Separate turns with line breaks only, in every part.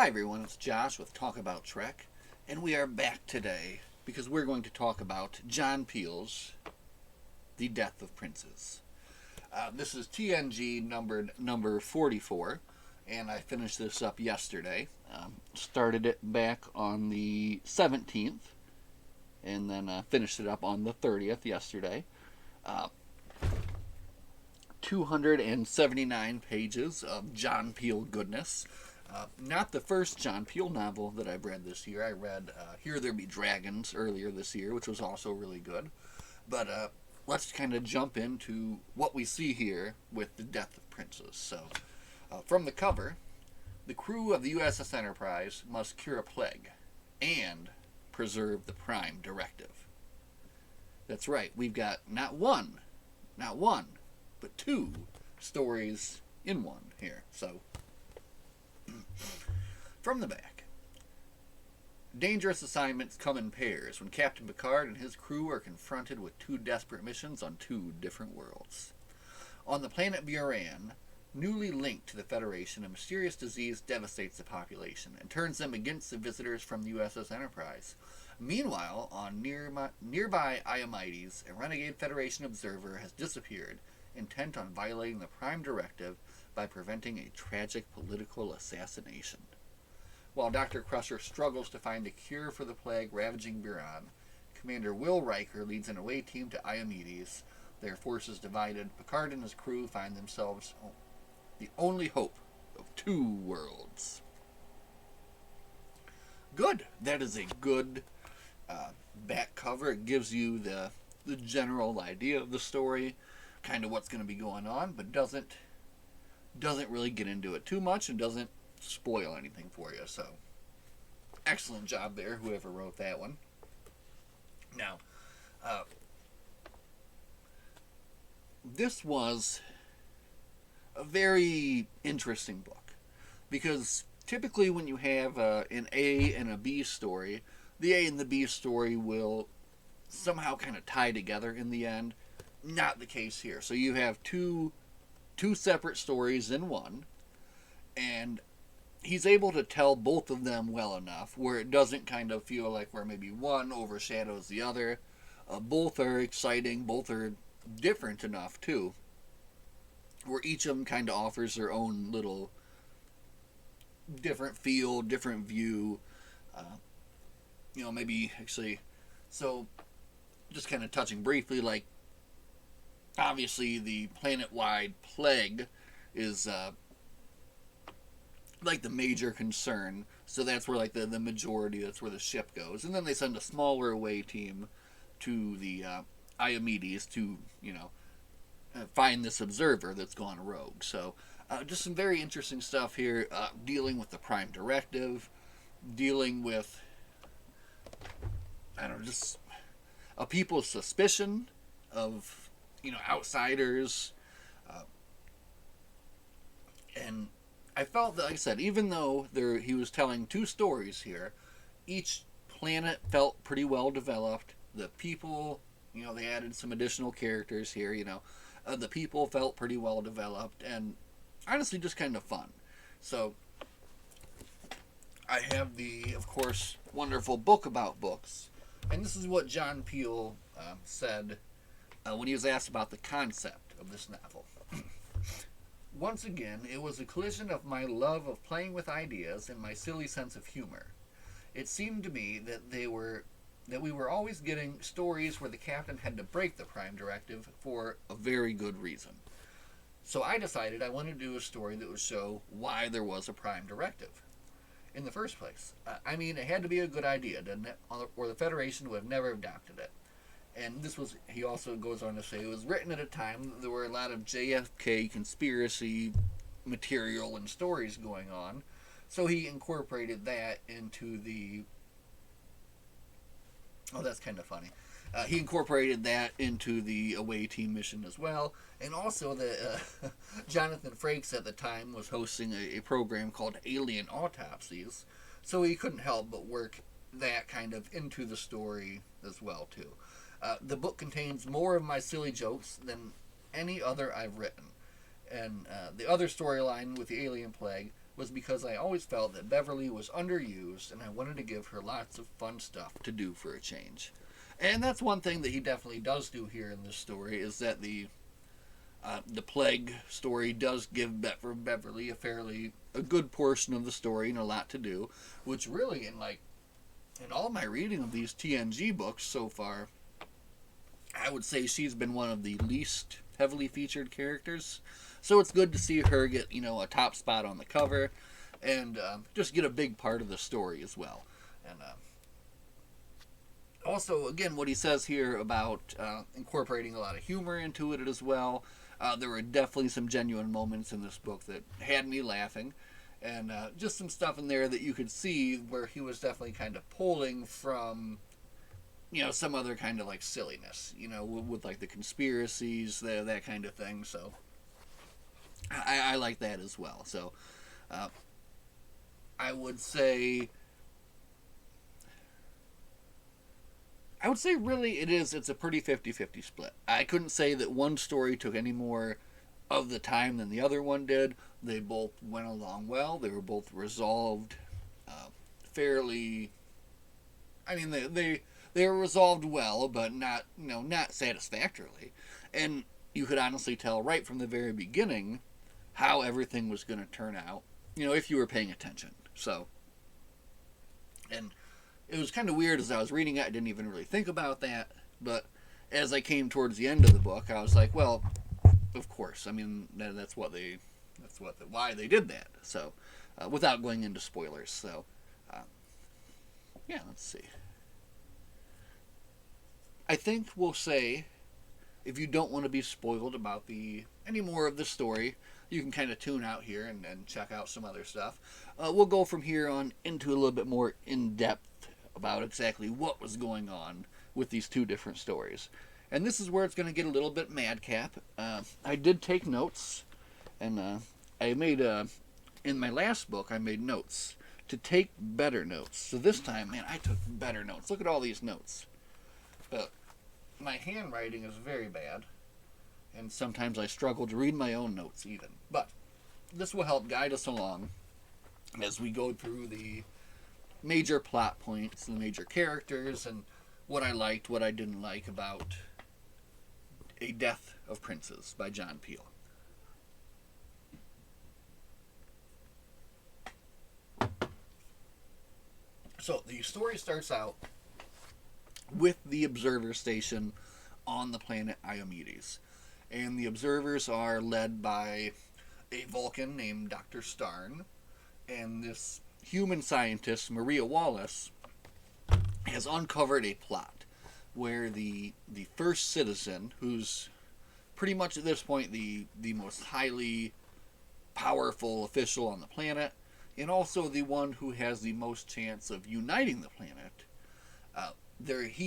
Hi everyone, it's Josh with Talk About Trek, and we are back today because we're going to talk about John Peele's The Death of Princes. This is TNG numbered number 44, and I finished this up yesterday. Started it back on the 17th, and then finished it up on the 30th yesterday. Uh, 279 pages of John Peele goodness. Not the first John Peele novel that I've read this year. I read Here There Be Dragons earlier this year, which was also really good. But let's kind of jump into what we see here with The Death of Princes. So, from the cover, the crew of the USS Enterprise must cure a plague and preserve the Prime Directive. That's right, we've got not one, but two stories in one here. So, from the back. Dangerous assignments come in pairs when Captain Picard and his crew are confronted with two desperate missions on two different worlds. On the planet Buran, newly linked to the Federation, a mysterious disease devastates the population and turns them against the visitors from the USS Enterprise. Meanwhile, on nearby Iamides, a renegade Federation observer has disappeared, intent on violating the Prime Directive by preventing a tragic political assassination. While Dr. Crusher struggles to find a cure for the plague ravaging Buran, Commander Will Riker leads an away team to Iamides. Their forces divided, Picard and his crew find themselves the only hope of two worlds. Good. That is a good back cover. It gives you the general idea of the story, kind of what's going to be going on, but doesn't really get into it too much and doesn't spoil anything for you. So, excellent job there, whoever wrote that one. Now, this was a very interesting book because typically when you have an A and a B story, the A and the B story will somehow kind of tie together in the end. Not the case here. So you have two separate stories in one, and he's able to tell both of them well enough where it doesn't kind of feel like where maybe one overshadows the other. Both are exciting, both are different enough too, where each of them kind of offers their own little different feel, different view. Maybe actually, so just kind of touching briefly, like obviously the planet-wide plague is like the major concern, so that's where like the majority, that's where the ship goes, and then they send a smaller away team to the Iamides to find this observer that's gone rogue. So just some very interesting stuff here, dealing with the Prime Directive, dealing with just a people's suspicion of outsiders, and I felt that, like I said, even though he was telling two stories here, each planet felt pretty well developed. The people, they added some additional characters here. The people felt pretty well developed, and honestly, just kind of fun. So I have the, of course, wonderful book about books, and this is what John Peele said when he was asked about the concept of this novel. Once again, it was a collision of my love of playing with ideas and my silly sense of humor. It seemed to me that we were always getting stories where the captain had to break the Prime Directive for a very good reason. So I decided I wanted to do a story that would show why there was a Prime Directive in the first place. It had to be a good idea, didn't it? Or the Federation would have never adopted it. And he also goes on to say, it was written at a time there were a lot of JFK conspiracy material and stories going on. So he incorporated that into the... Oh, that's kind of funny. He incorporated that into the away team mission as well. And also, Jonathan Frakes at the time was hosting a program called Alien Autopsies. So he couldn't help but work that kind of into the story as well, too. The book contains more of my silly jokes than any other I've written. And the other storyline with the alien plague was because I always felt that Beverly was underused and I wanted to give her lots of fun stuff to do for a change. And that's one thing that he definitely does do here in this story, is that the plague story does give Beverly a good portion of the story and a lot to do, which really in all my reading of these TNG books so far, I would say she's been one of the least heavily featured characters. So it's good to see her get, a top spot on the cover and just get a big part of the story as well. And also, again, what he says here about incorporating a lot of humor into it as well. There were definitely some genuine moments in this book that had me laughing. And just some stuff in there that you could see where he was definitely kind of pulling from, some other kind of like silliness, with like the conspiracies, that kind of thing. So I like that as well. So I would say really it's a pretty 50-50 split. I couldn't say that one story took any more of the time than the other one did. They both went along well. They were both resolved fairly. I mean, they were resolved well, but not satisfactorily. And you could honestly tell right from the very beginning how everything was going to turn out, if you were paying attention. So, and it was kind of weird as I was reading it. I didn't even really think about that, but as I came towards the end of the book, I was like, well, of course. I mean, why they did that. So, without going into spoilers. So, yeah, let's see. I think we'll say, if you don't want to be spoiled about any more of the story, you can kind of tune out here and check out some other stuff. We'll go from here on into a little bit more in-depth about exactly what was going on with these two different stories. And this is where it's going to get a little bit madcap. I did take notes, and I made, in my last book, I made notes to take better notes. So this time, man, I took better notes. Look at all these notes. But my handwriting is very bad, and sometimes I struggle to read my own notes even. But this will help guide us along as we go through the major plot points, the major characters, and what I liked, what I didn't like about A Death of Princes by John Peel. So the story starts out with the observer station on the planet Iomedes. And the observers are led by a Vulcan named Dr. Starn, and this human scientist, Maria Wallace, has uncovered a plot where the first citizen, who's pretty much at this point the most highly powerful official on the planet, and also the one who has the most chance of uniting the planet,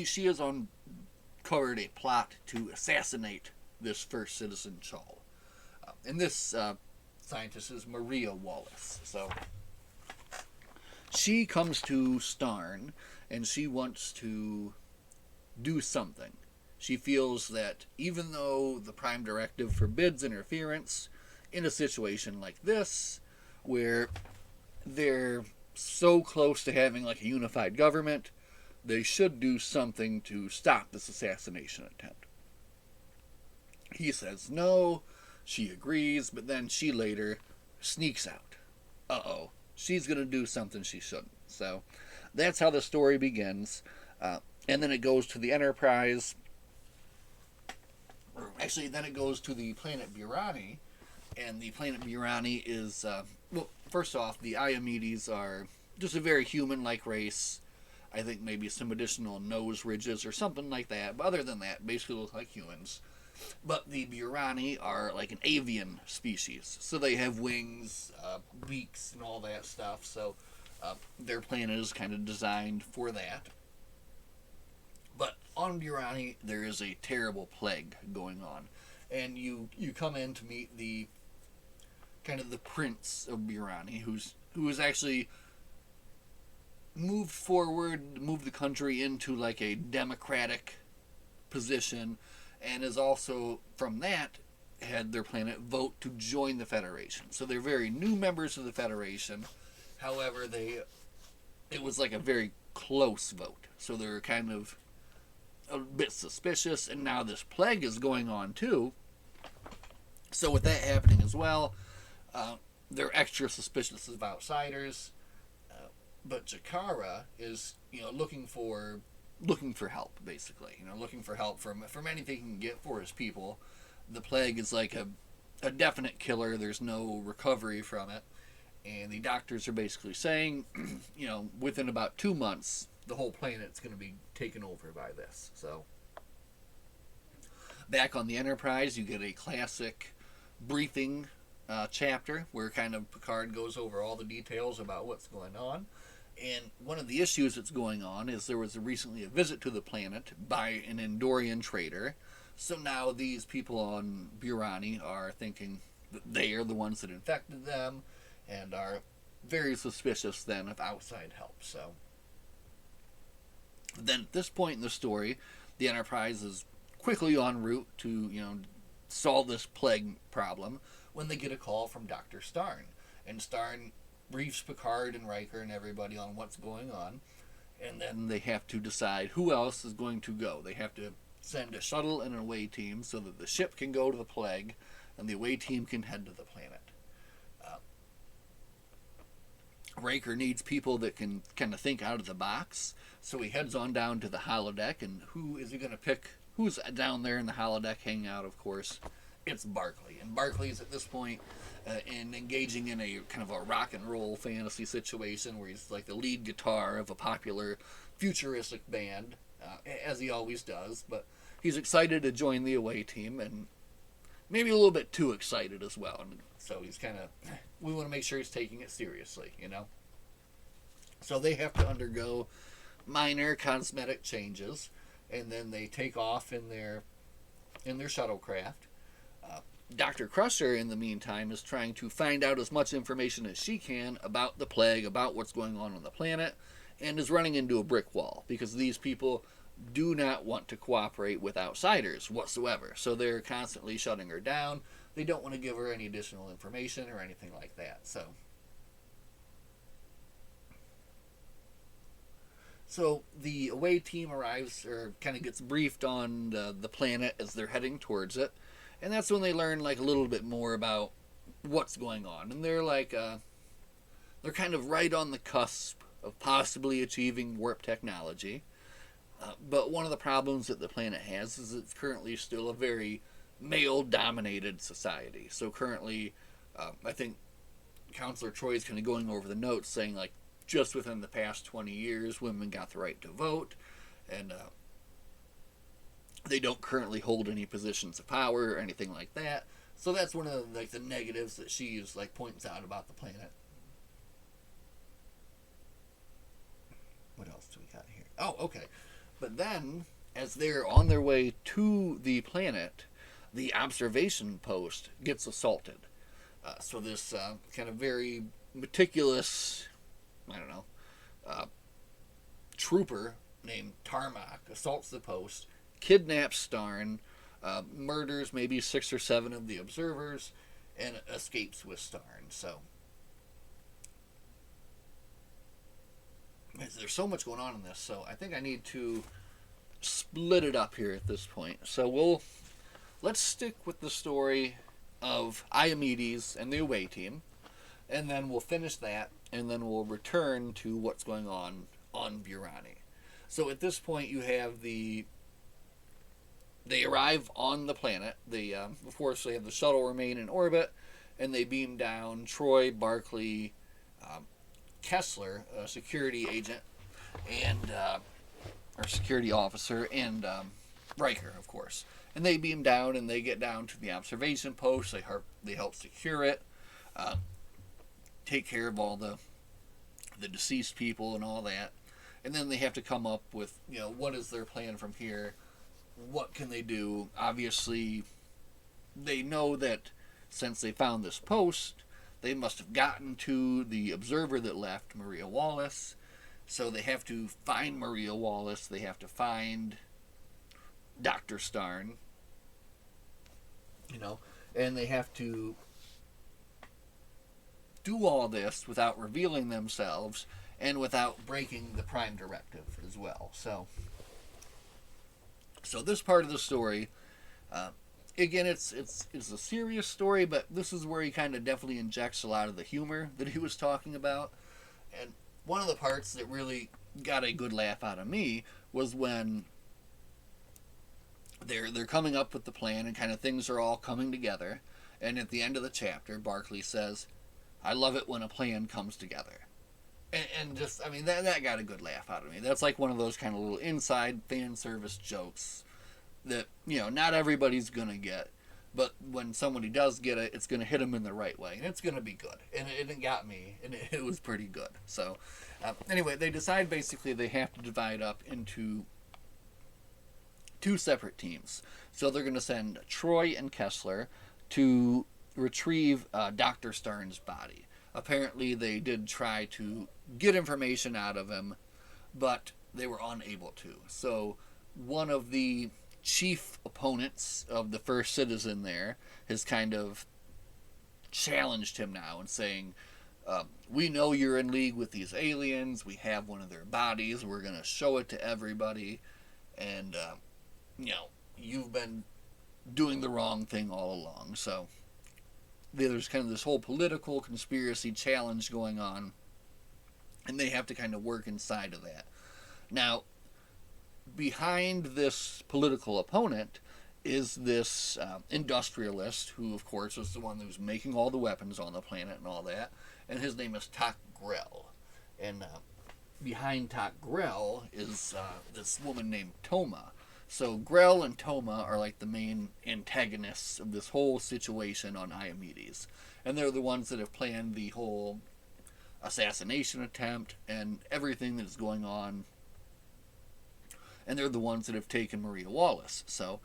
she has uncovered a plot to assassinate this first citizen, Chal. And this scientist is Maria Wallace. So she comes to Starn, and she wants to do something. She feels that even though the Prime Directive forbids interference in a situation like this, where they're so close to having like a unified government, they should do something to stop this assassination attempt. He says no, she agrees, but then she later sneaks out. Uh-oh, she's going to do something she shouldn't. So that's how the story begins. And then it goes to the Enterprise. Actually, then it goes to the planet Burani. And the planet Burani is, well, first off, the Iomedes are just a very human-like race. I think maybe some additional nose ridges or something like that. But other than that, basically look like humans. But the Burani are like an avian species. So they have wings, beaks, and all that stuff. So their planet is kind of designed for that. But on Burani, there is a terrible plague going on. And you come in to meet the kind of the prince of Burani, who is actually moved the country into like a democratic position, and is also, from that, had their planet vote to join the Federation. So they're very new members of the Federation. However, it was like a very close vote. So they're kind of a bit suspicious, and now this plague is going on too. So with that happening as well, they're extra suspicious of outsiders. But Jakara is, looking for help, basically. Looking for help from anything he can get for his people. The plague is like a definite killer. There's no recovery from it. And the doctors are basically saying, within about 2 months, the whole planet's going to be taken over by this. So, back on the Enterprise, you get a classic briefing chapter where kind of Picard goes over all the details about what's going on. And one of the issues that's going on is there was recently a visit to the planet by an Andorian trader. So now these people on Burani are thinking that they are the ones that infected them and are very suspicious then of outside help. So then at this point in the story, the Enterprise is quickly en route to, solve this plague problem when they get a call from Dr. Starn. And Starn briefs Picard and Riker and everybody on what's going on. And then they have to decide who else is going to go. They have to send a shuttle and an away team so that the ship can go to the plague and the away team can head to the planet. Riker needs people that can kind of think out of the box, so he heads on down to the holodeck, and who is he going to pick? Who's down there in the holodeck hanging out, of course? It's Barclay. And Barclay's at this point engaging in a kind of a rock and roll fantasy situation where he's like the lead guitar of a popular futuristic band, as he always does, but he's excited to join the away team, and maybe a little bit too excited as well. And so he's kind of, we want to make sure he's taking it seriously, So they have to undergo minor cosmetic changes, and then they take off in their shuttlecraft. Dr. Crusher, in the meantime, is trying to find out as much information as she can about the plague, about what's going on the planet, and is running into a brick wall because these people do not want to cooperate with outsiders whatsoever. So they're constantly shutting her down. They don't want to give her any additional information or anything like that. So the away team arrives, or kind of gets briefed on the planet as they're heading towards it. And that's when they learn like a little bit more about what's going on. And they're like, they're kind of right on the cusp of possibly achieving warp technology. But one of the problems that the planet has is it's currently still a very male-dominated society. So currently, I think Counselor Troy is kind of going over the notes saying, like, just within the past 20 years, women got the right to vote, and they don't currently hold any positions of power or anything like that. So that's one of the negatives that she points out about the planet. What else do we got here? Oh, okay. But then, as they're on their way to the planet, the observation post gets assaulted. So this kind of very meticulous, trooper named Tarmac assaults the post, kidnaps Starn, murders maybe 6 or 7 of the observers, and escapes with Starn. So there's so much going on in this, so I think I need to split it up here at this point. So let's stick with the story of Iomedes and the away team, and then we'll finish that, and then we'll return to what's going on Burani. So at this point, you have they arrive on the planet. Of course, they have the shuttle remain in orbit, and they beam down Troy, Barclay, Kessler, a security agent, and or security officer, and Riker, of course. And they beam down, and they get down to the observation post. They help secure it, take care of all the deceased people and all that. And then they have to come up with, what is their plan from here? What can they do? Obviously, they know that since they found this post, they must have gotten to the observer that left, Maria Wallace. So they have to find Maria Wallace. They have to find Dr. Starn. and they have to do all this without revealing themselves and without breaking the Prime Directive as well. So this part of the story, uh, again, it's a serious story, but this is where he kind of definitely injects a lot of the humor that he was talking about. And one of the parts that really got a good laugh out of me was when they're coming up with the plan and kind of things are all coming together. And at the end of the chapter, Barkley says, "I love it when a plan comes together." And just, I mean, that got a good laugh out of me. That's like one of those kind of little inside fan service jokes that, not everybody's going to get. But when somebody does get it, it's going to hit them in the right way. And it's going to be good. And it got me. And it was pretty good. So, anyway, they decide basically they have to divide up into two separate teams. So they're going to send Troy and Kessler to retrieve Dr. Starn's body. Apparently, they did try to get information out of him, but they were unable to. So, one of the chief opponents of the first citizen there has kind of challenged him now and saying, "We know you're in league with these aliens. We have one of their bodies. We're going to show it to everybody. And, you've been doing the wrong thing all along." So, there's kind of this whole political conspiracy challenge going on, and they have to kind of work inside of that. Now, behind this political opponent is this industrialist who, of course, was the one that was making all the weapons on the planet and all that, and his name is Tak Grell. And behind Tak Grell is this woman named Toma. So Grell and Toma are like the main antagonists of this whole situation on Iomedes. And they're the ones that have planned the whole assassination attempt and everything that is going on. And they're the ones that have taken Maria Wallace. So,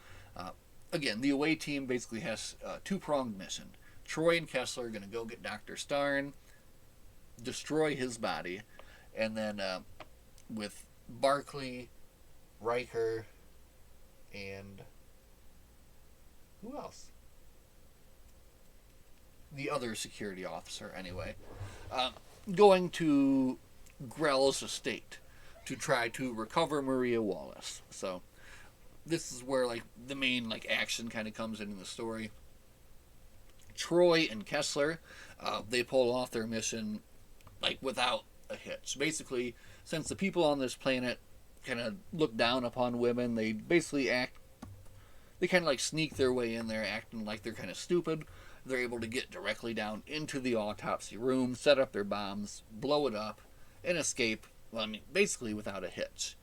again, the away team basically has a two-pronged mission. Troy and Kessler are going to go get Dr. Starn, destroy his body, and then with Barkley, Riker, and who else? The other security officer, anyway, going to Grell's estate to try to recover Maria Wallace. So this is where like the main action kind of comes in the story. Troy and Kessler, they pull off their mission without a hitch. Basically, since the people on this planet kind of look down upon women, they basically kind of sneak their way in there acting like they're kind of stupid. They're able to get directly down into the autopsy room, set up their bombs, blow it up, and escape, basically without a hitch.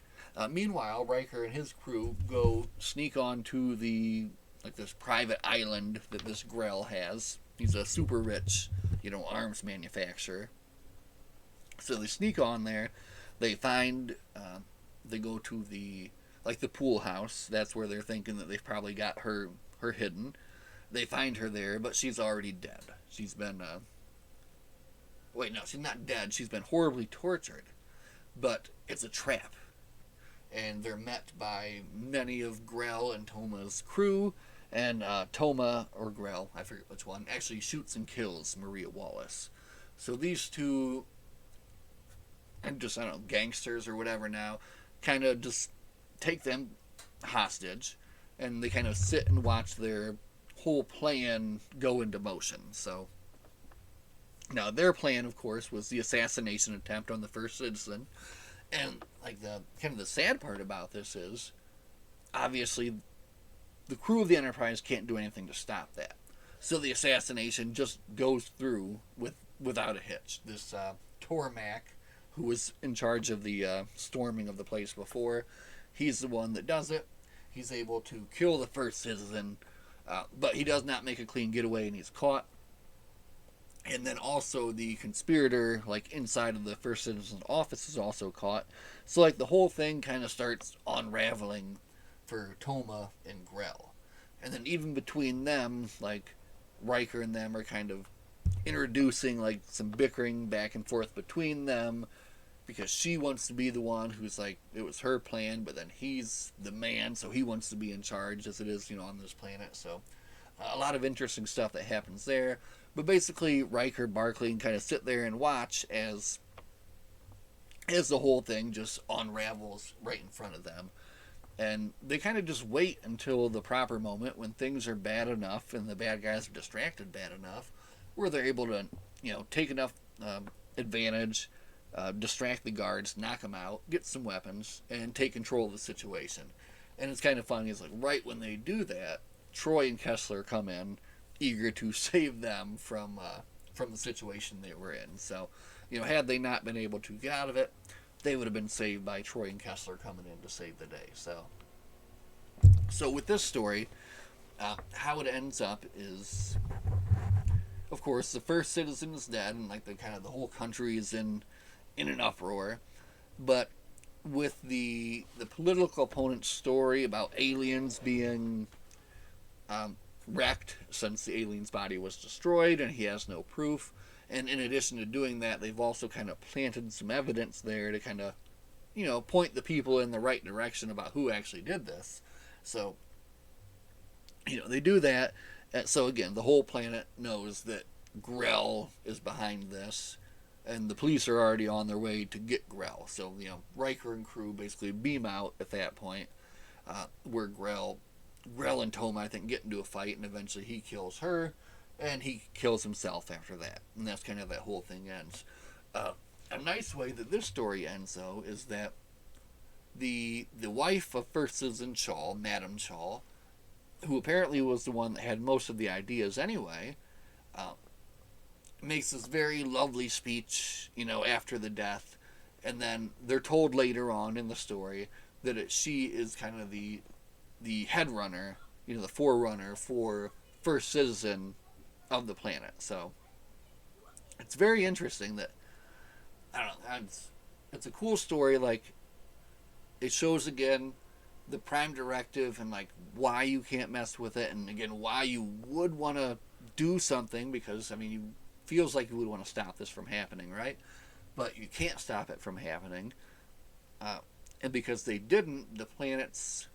Meanwhile, Riker and his crew go sneak onto the this private island that this Grell has. He's a super rich, arms manufacturer. So they sneak on there. They find they go to the pool house. That's where they're thinking that they've probably got her hidden. They find her there, but she's already dead. She's been wait, no, she's not dead. She's been horribly tortured. But it's a trap. And they're met by many of Grell and Toma's crew, and Toma, or Grell, I forget which one, actually shoots and kills Maria Wallace. So these two, and just, gangsters or whatever now, kind of just take them hostage, and they kind of sit and watch their whole plan go into motion. So, now their plan, of course, was the assassination attempt on the first citizen, and the sad part about this is, obviously, the crew of the Enterprise can't do anything to stop that. So the assassination just goes through without a hitch. This Tormac, who was in charge of the storming of the place before, he's the one that does it. He's able to kill the first citizen, but he does not make a clean getaway, and he's caught. And then also the conspirator, inside of the first citizen's office, is also caught. So, the whole thing kind of starts unraveling for Toma and Grell. And then even between them, Riker and them are kind of introducing, some bickering back and forth between them, because she wants to be the one who's, it was her plan, but then he's the man, so he wants to be in charge, as it is, on this planet. So, a lot of interesting stuff that happens there. But basically, Riker, Barclay can kind of sit there and watch as the whole thing just unravels right in front of them. And they kind of just wait until the proper moment when things are bad enough and the bad guys are distracted bad enough, where they're able to, take enough advantage, distract the guards, knock them out, get some weapons, and take control of the situation. And it's kind of funny. It's like right when they do that, Troy and Kessler come in, eager to save them from the situation they were in. So, had they not been able to get out of it, they would have been saved by Troy and Kessler coming in to save the day. So with this story, how it ends up is, of course, the first citizen is dead, and like the whole country is in an uproar. But with the political opponent's story about aliens being wrecked since the alien's body was destroyed and he has no proof. And in addition to doing that, they've also kind of planted some evidence there to kind of, point the people in the right direction about who actually did this. So, they do that. So again, the whole planet knows that Grell is behind this, and the police are already on their way to get Grell. So, Riker and crew basically beam out at that point, where Grell and Toma, I think, get into a fight, and eventually he kills her, and he kills himself after that. And that's kind of that whole thing ends. A nice way that this story ends, though, is that the wife of First Citizen Shaw, Madame Shaw, who apparently was the one that had most of the ideas anyway, makes this very lovely speech, after the death. And then they're told later on in the story that she is kind of the head runner, the forerunner for First Citizen of the planet. So it's very interesting that, I don't know, it's a cool story. Like, it shows again the Prime Directive and like why you can't mess with it, and again why you would want to do something, because you feels like you would want to stop this from happening, right? But you can't stop it from happening, and because they didn't, the planets,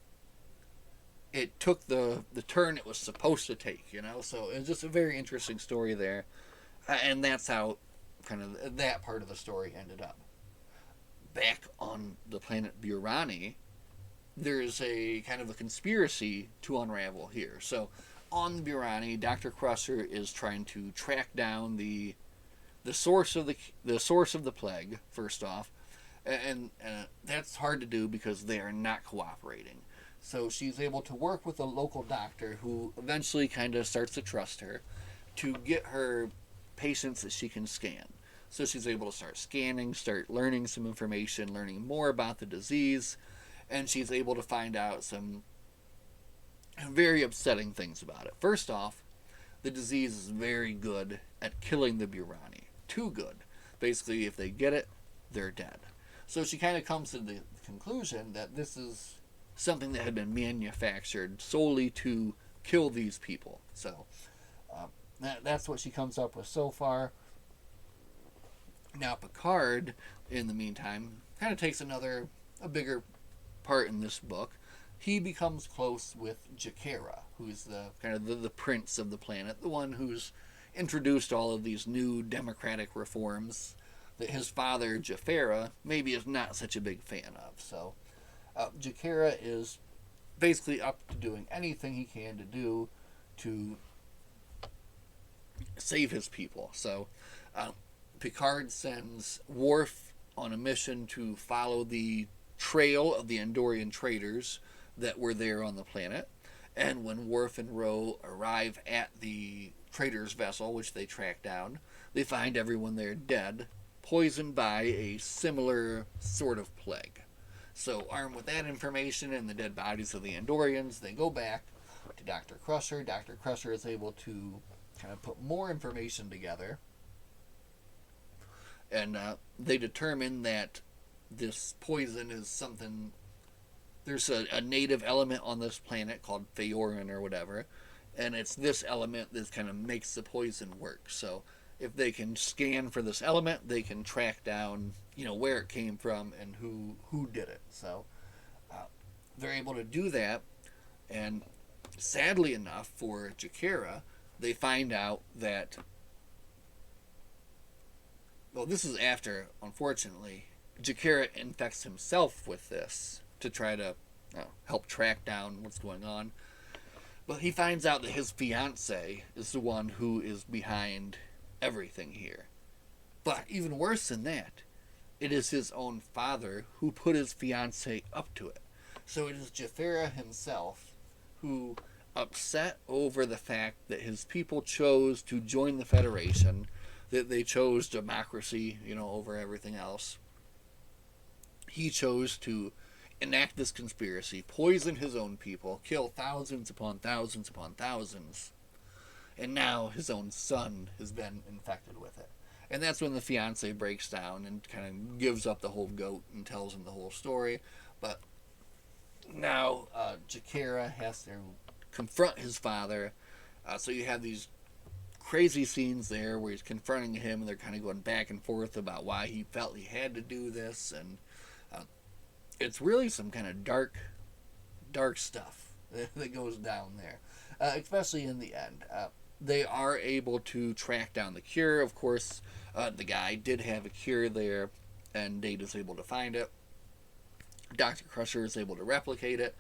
it took the turn it was supposed to take, So it's just a very interesting story there, and that's how kind of that part of the story ended up. Back on the planet Burani, there's a kind of a conspiracy to unravel here. So on Burani, Dr. Crusher is trying to track down the source of the plague, first off, and that's hard to do because they are not cooperating. So she's able to work with a local doctor who eventually kind of starts to trust her to get her patients that she can scan. So she's able to start scanning, start learning some information, learning more about the disease, and she's able to find out some very upsetting things about it. First off, the disease is very good at killing the Burani. Too good. Basically, if they get it, they're dead. So she kind of comes to the conclusion that this is something that had been manufactured solely to kill these people. So that's what she comes up with so far. Now Picard, in the meantime, kind of takes a bigger part in this book. He becomes close with Jakera, who's the kind of the prince of the planet, the one who's introduced all of these new democratic reforms that his father, Jafera, maybe is not such a big fan of. So Jakera is basically up to doing anything he can to do to save his people. So Picard sends Worf on a mission to follow the trail of the Andorian traders that were there on the planet. And when Worf and Ro arrive at the traders' vessel, which they track down, they find everyone there dead, poisoned by a similar sort of plague. So armed with that information and the dead bodies of the Andorians, they go back to Dr. Crusher. Dr. Crusher is able to kind of put more information together, and they determine that this poison is something. There's a native element on this planet called Phaeorin or whatever, and it's this element that kind of makes the poison work. So if they can scan for this element, they can track down, where it came from and who did it. So they're able to do that, and sadly enough for Jakara, they find out that, well, this is after, unfortunately, Jakara infects himself with this to try to help track down what's going on. But he finds out that his fiance is the one who is behind everything here. But even worse than that, it is his own father who put his fiance up to it. So it is Jafera himself who, upset over the fact that his people chose to join the Federation, that they chose democracy, over everything else. He chose to enact this conspiracy, poison his own people, kill thousands upon thousands upon thousands, and now his own son has been infected with it. And that's when the fiance breaks down and kind of gives up the whole goat and tells him the whole story. But now Jakara has to confront his father. So you have these crazy scenes there where he's confronting him and they're kind of going back and forth about why he felt he had to do this. And it's really some kind of dark stuff that goes down there, especially in the end. They are able to track down the cure. Of course, the guy did have a cure there, and Data's able to find it. Dr. Crusher is able to replicate it,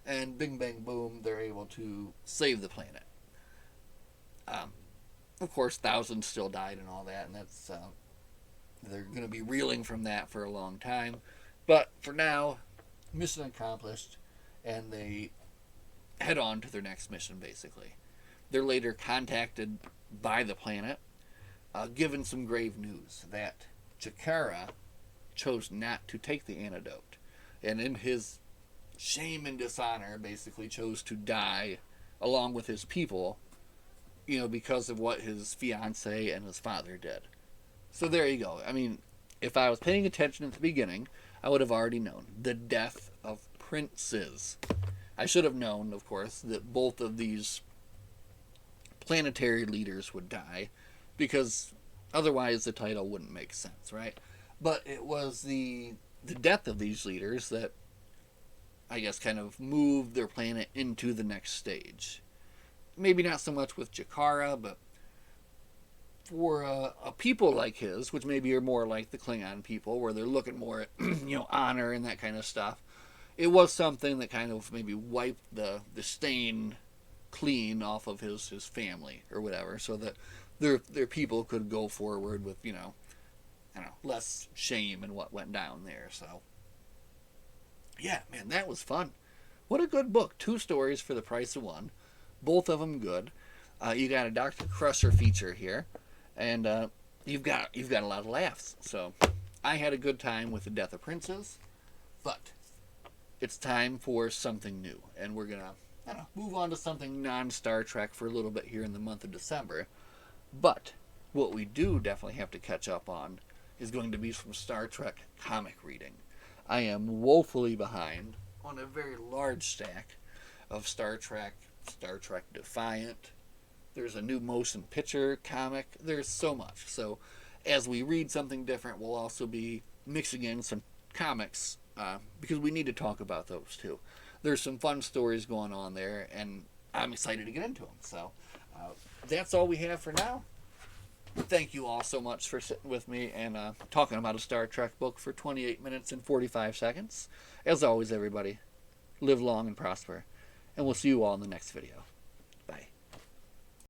and bing, bang, boom, they're able to save the planet. Of course, thousands still died and all that, and that's they're going to be reeling from that for a long time. But for now, mission accomplished, and they head on to their next mission, basically. They're later contacted by the planet, given some grave news that Jakara chose not to take the antidote, and in his shame and dishonor, basically chose to die along with his people, because of what his fiance and his father did. So there you go. I mean, if I was paying attention at the beginning, I would have already known the death of princes. I should have known, of course, that both of these planetary leaders would die, because otherwise the title wouldn't make sense, right? But it was the death of these leaders that, I guess, kind of moved their planet into the next stage. Maybe not so much with Jakara, but for a people like his, which maybe are more like the Klingon people, where they're looking more at honor and that kind of stuff, it was something that kind of maybe wiped the stain clean off of his family or whatever, so that their people could go forward with less shame in what went down there. So yeah, man, that was fun. What a good book. 2 stories for the price of 1, both of them good. You got a Dr. Crusher feature here, and you've got a lot of laughs. So I had a good time with the Death of Princes, but it's time for something new, and we're gonna move on to something non-Star Trek for a little bit here in the month of December. But what we do definitely have to catch up on is going to be some Star Trek comic reading. I am woefully behind on a very large stack of Star Trek Defiant. There's a new motion picture comic. There's so much. So as we read something different, we'll also be mixing in some comics, because we need to talk about those too. There's some fun stories going on there, and I'm excited to get into them. So that's all we have for now. Thank you all so much for sitting with me and talking about a Star Trek book for 28 minutes and 45 seconds. As always, everybody, live long and prosper, and we'll see you all in the next video.